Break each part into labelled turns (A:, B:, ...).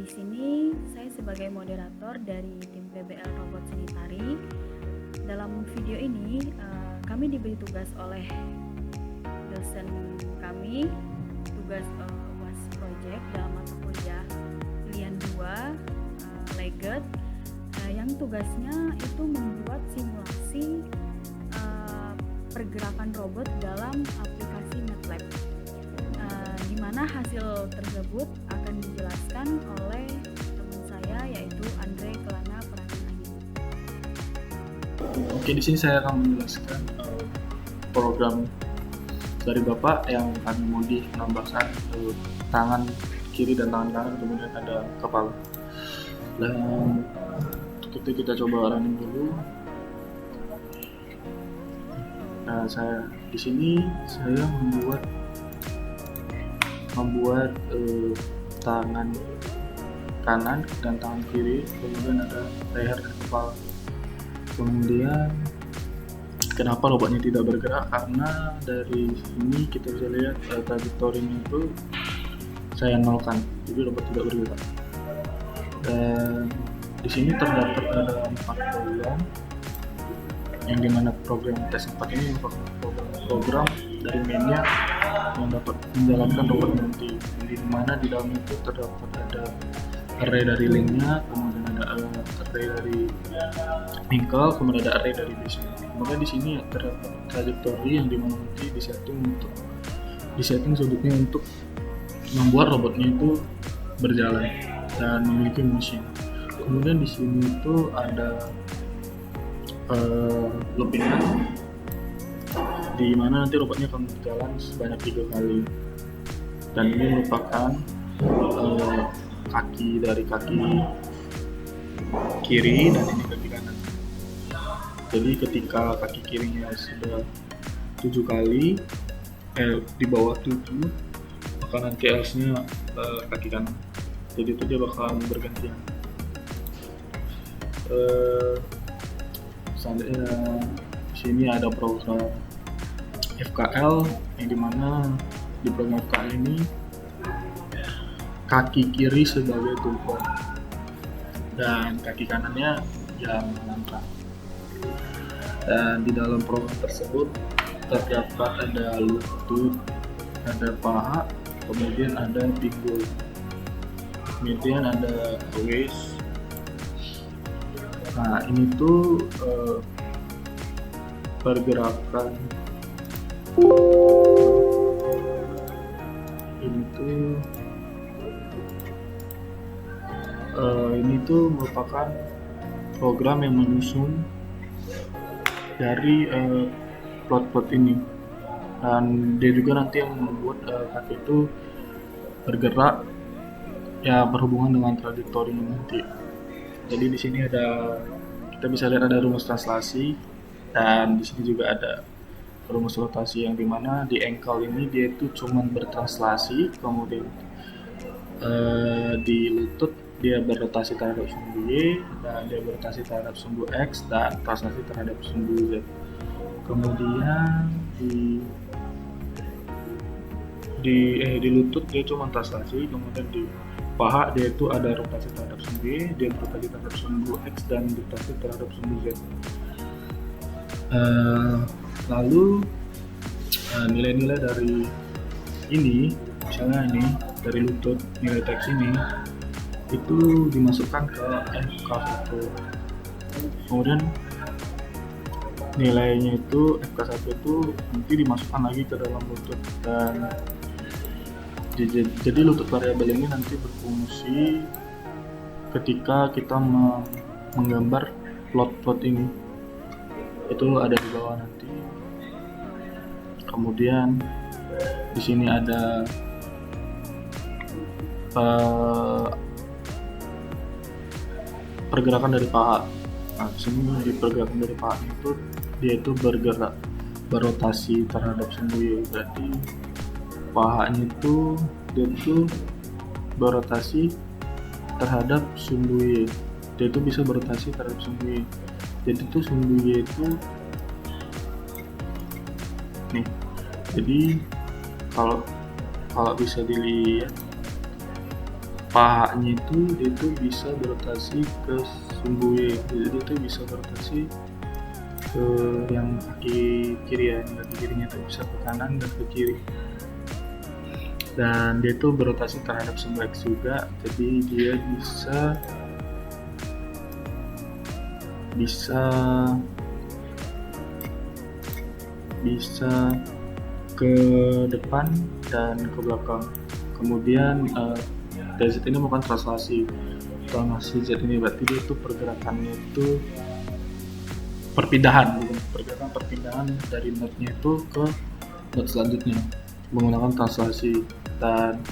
A: Di sini saya sebagai moderator dari tim PBL Robot Seni Tari. Dalam video ini kami diberi tugas oleh dosen kami, tugas UAS project dalam mata kuliah pilihan 2 Leget, yang tugasnya itu membuat simulasi pergerakan robot dalam aplikasi MATLAB, di mana hasil tersebut akan dijelaskan oleh teman saya yaitu Andre Kelana Pranayani.
B: Oke, di sini saya akan menjelaskan program dari Bapak yang akan memodif menambahkan tangan kiri dan tangan kanan, kemudian ada kepala. Dan kita coba running dulu. Nah, di sini saya membuat tangan kanan dan tangan kiri, kemudian ada leher dan kepala. Kemudian kenapa robotnya tidak bergerak? Karena dari sini kita bisa lihat trajektorinya itu saya nolkan, jadi robot tidak bergerak. Dan di sini terdapat ada 4 program, yang dimana program tes 4 ini merupakan program dari mainnya yang dapat menjalankan robot nanti, di mana di dalam itu terdapat ada array dari linknya, kemudian ada array dari ankle, kemudian ada array dari base. Kemudian di sini terdapat trajektori yang dimana nanti disetting sudutnya untuk membuat robotnya itu berjalan dan memiliki motion. Kemudian di sini itu ada loopingan, di mana nanti robotnya akan berjalan sebanyak 3 kali, dan ini merupakan kaki kiri dan ini kaki kanan. Jadi ketika kaki kirinya sudah 7 kali, di bawah 7, maka nanti else-nya kaki kanan. Jadi itu dia bakalan bergantian. Selanjutnya di sini ada program FKL, yang dimana di program FKL ini kaki kiri sebagai tumpuan dan kaki kanannya yang melangkah. Dan di dalam program tersebut terdapat ada lutut, ada paha, kemudian ada pinggul, kemudian ada waist. Nah, ini tuh pergerakan ini tuh merupakan program yang menyusun dari plot ini, dan dia juga nanti yang membuat kaki itu bergerak ya berhubungan dengan trajektorinya nanti. Jadi di sini kita bisa lihat ada rumus translasi, dan di sini juga ada rumus rotasi yang dimana di ankle ini dia itu cuma bertranslasi, kemudian di lutut dia berrotasi terhadap sumbu Y, dan dia berrotasi terhadap sumbu X, dan translasi terhadap sumbu Z. Kemudian di lutut dia cuma translasi, kemudian di paha dia itu ada rotasi terhadap sumbu Y, dia rotasi terhadap sumbu X, dan rotasi terhadap sumbu Z. Lalu nilai-nilai dari ini, misalnya ini dari lutut, nilai teks ini itu dimasukkan ke FK1. Kemudian nilainya itu FK1 itu nanti dimasukkan lagi ke dalam lutut, dan jadi lutut variabel ini nanti berfungsi ketika kita menggambar plot ini, itu ada di bawah nanti. Kemudian di sini ada pergerakan dari paha. Nah, di sini di pergerakan dari paha itu dia itu bergerak, berotasi terhadap sumbu Y. Berarti pahanya itu dia itu berotasi terhadap sumbu Y. Dia itu bisa berotasi terhadap sumbu Y. Jadi itu sumbu Y itu nih. Jadi kalau bisa dilihat pahanya itu dia itu bisa berotasi ke sumbu Y, jadi dia itu bisa berotasi ke yang kaki kiri ya, kaki kirinya itu bisa ke kanan dan ke kiri, dan dia itu berotasi terhadap sumbu X juga, jadi dia bisa ke depan dan ke belakang. Kemudian DZ ini bukan translasi Z ini, berarti dia itu pergerakannya itu perpindahan dari node-nya itu ke node selanjutnya menggunakan translasi, dan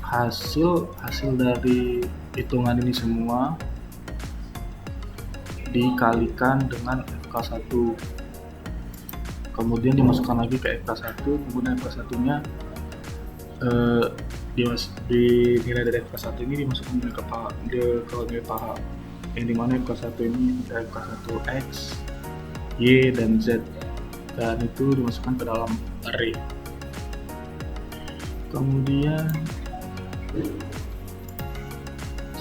B: hasil dari hitungan ini semua dikalikan dengan FK1, kemudian dimasukkan lagi ke FK1, kemudian FK1 nya di nilai dari FK1 ini dimasukkan ke nilai paham, yang dimana FK1 ini ada FK1 X, Y, dan Z, dan itu dimasukkan ke dalam array. Kemudian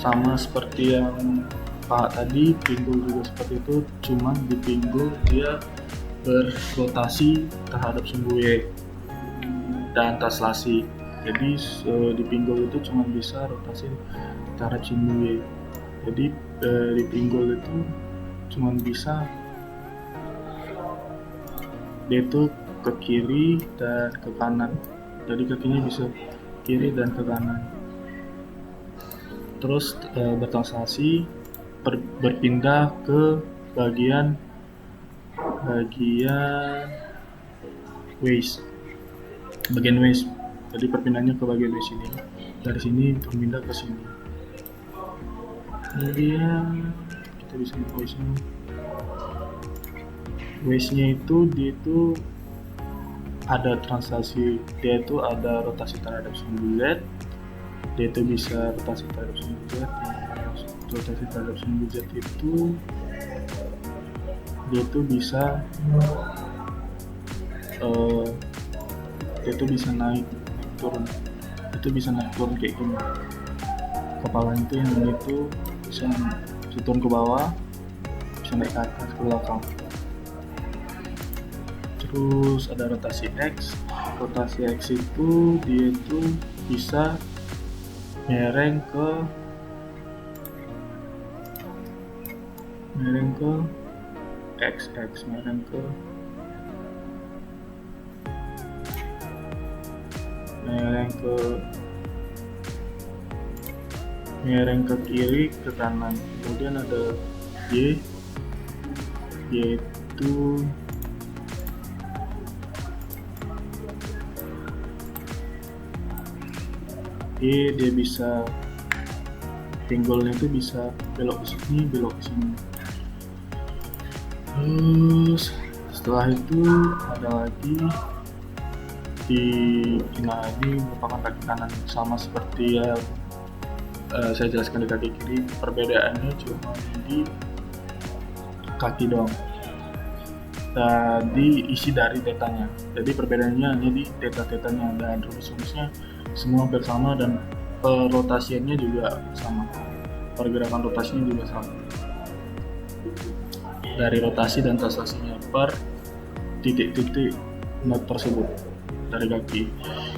B: sama seperti yang Pak tadi, pinggul juga seperti itu, cuman di pinggul dia berrotasi terhadap sumbu Y dan translasi. Jadi di pinggul itu cuma bisa rotasi terhadap sumbu Y. Jadi di pinggul itu cuma bisa dia itu ke kiri dan ke kanan. Jadi kakinya bisa kiri dan ke kanan. Terus bertranslasi berpindah ke bagian waist. Jadi perpindahannya ke bagian waist ini. Dari sini berpindah ke sini. Kemudian kita bisa lihat waist-nya itu dia itu ada translasi, dia itu ada rotasi terhadap sumbu Z, dia itu bisa rotasi terhadap sumbu Z. Rotasi terhadap sumbu Z itu dia itu bisa naik turun, itu bisa naik turun kayak gini, kepala itu yang ini itu bisa turun ke bawah, bisa naik ke atas, ke belakang. Terus ada rotasi X itu dia itu bisa miring ke X, miring ke kiri, ke kanan. Kemudian ada Y, yaitu dia bisa pinggulnya itu bisa belok ke sini, belok ke sini. Terus setelah itu ada lagi ini merupakan kaki kanan, sama seperti yang saya jelaskan di kaki kiri. Perbedaannya cuma di kaki doang, di isi dari tetanya. Jadi perbedaannya hanya di tetanya, dan rumus-rumusnya semua bersama, dan rotasiannya juga sama, pergerakan rotasinya juga sama dari rotasi dan translasinya per titik-titik node tersebut dari kaki.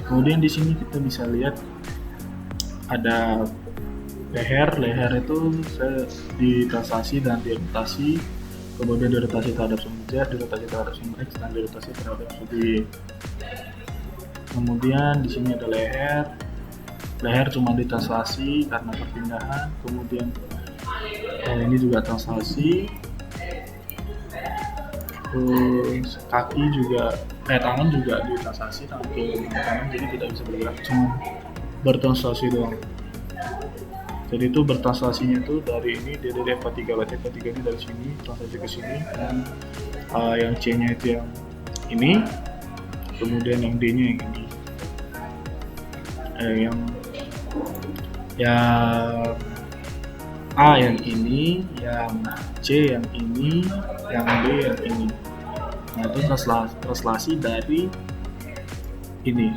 B: Kemudian di sini kita bisa lihat ada leher itu ditranslasi dan dirotasi, kemudian dirotasi terhadap sumbu Z, dirotasi terhadap sumbu X, dan dirotasi terhadap sumbu Y. Kemudian di sini ada leher cuma ditranslasi karena perpindahan, kemudian ini juga translasi. Terus kaki juga, tangan juga ditranslasi, tangan kiri dan kanan, jadi tidak bisa bergerak, cuma bertranslasi doang. Jadi itu bertranslasinya itu dari ini, dia dari FK3, berarti FK3 ini dari sini translasi ke sini, dan yang C nya itu yang ini, kemudian yang D nya yang ini, yang A yang ini, yang C yang ini, yang D yang ini. Nah itu translasi dari ini,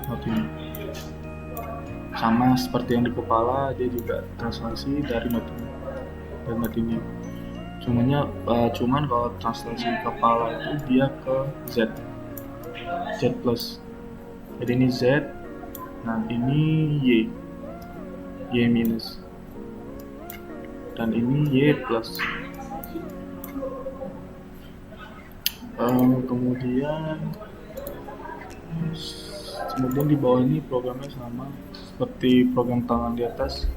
B: not ini. sama seperti yang di kepala, dia juga translasi dari nothing. Cuman kalau translasi kepala itu dia ke Z plus. Jadi ini Z, nah ini Y minus, dan ini Y plus. Kemudian di bawah ini programnya sama seperti program tangan di atas,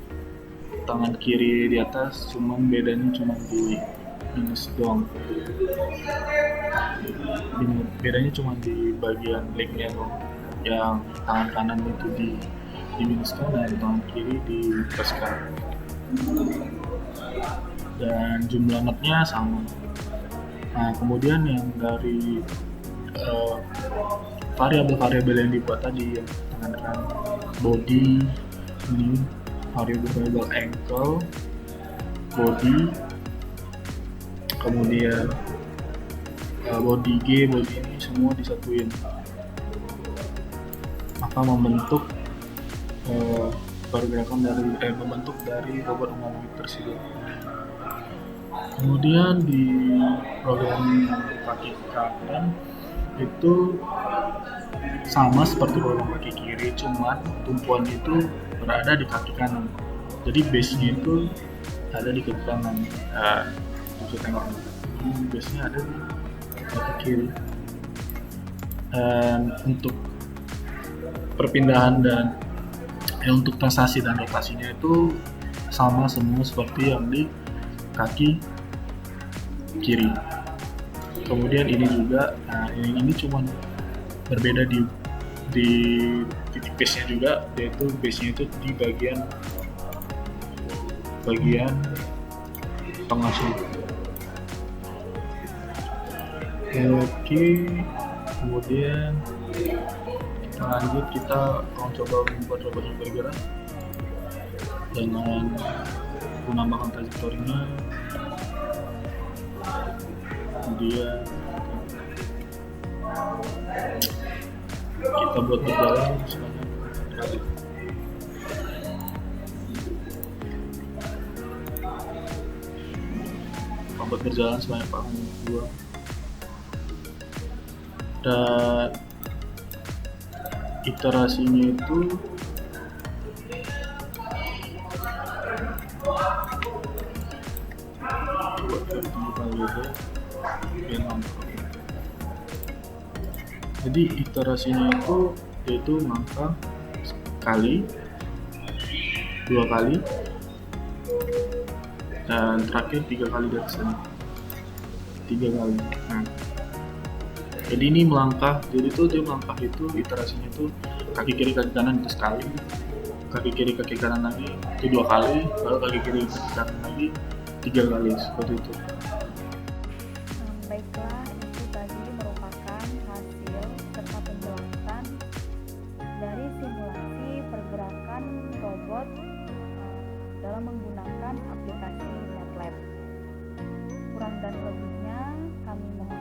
B: tangan kiri di atas, cuman bedanya cuma di minus doang. Bedanya cuma di bagian linknya doang, yang tangan kanan itu diminuskan dan tangan kiri dipluskan, dan jumlah notnya sama. Nah, kemudian yang dari variabel-variabel yang dibuat tadi, yang tangan kanan, body, ini variabel ankle, body, kemudian body G, body ini semua disatuin, maka membentuk pergerakan dari robot humanoid tersebut. Kemudian di program kaki kanan itu sama seperti program kaki kiri, cuman tumpuan itu berada di kaki kanan. Jadi base-nya itu ada di kaki kanan. Bisa tengok, base-nya ada di kaki kiri. Dan untuk perpindahan dan untuk translasi dan rotasinya itu sama semua seperti yang di kaki kiri. Kemudian ini juga, ini cuma berbeda di titik base-nya juga, yaitu base-nya itu di bagian tengah sini. Oke, kemudian kita lanjut, kita akan coba membuat robot yang bergerak dengan menambahkan trajektorinya. Kemudian kita buat berjalan sebanyak kali. Buat berjalan sebanyak 2, dan iterasinya itu jadi iterasinya itu yaitu langkah sekali, 2 kali, dan terakhir 3 kali dari sini, 3 kali. Nah, jadi ini melangkah, jadi dia melangkah itu iterasinya itu kaki kiri kaki kanan itu sekali, kaki kiri kaki kanan lagi itu 2 kali, lalu kaki kiri kaki kanan lagi 3 kali, seperti itu.
A: Baiklah, itu tadi merupakan hasil serta penjelasan dari simulasi pergerakan robot dalam menggunakan aplikasi MATLAB. Kurang dan lebihnya kami mohon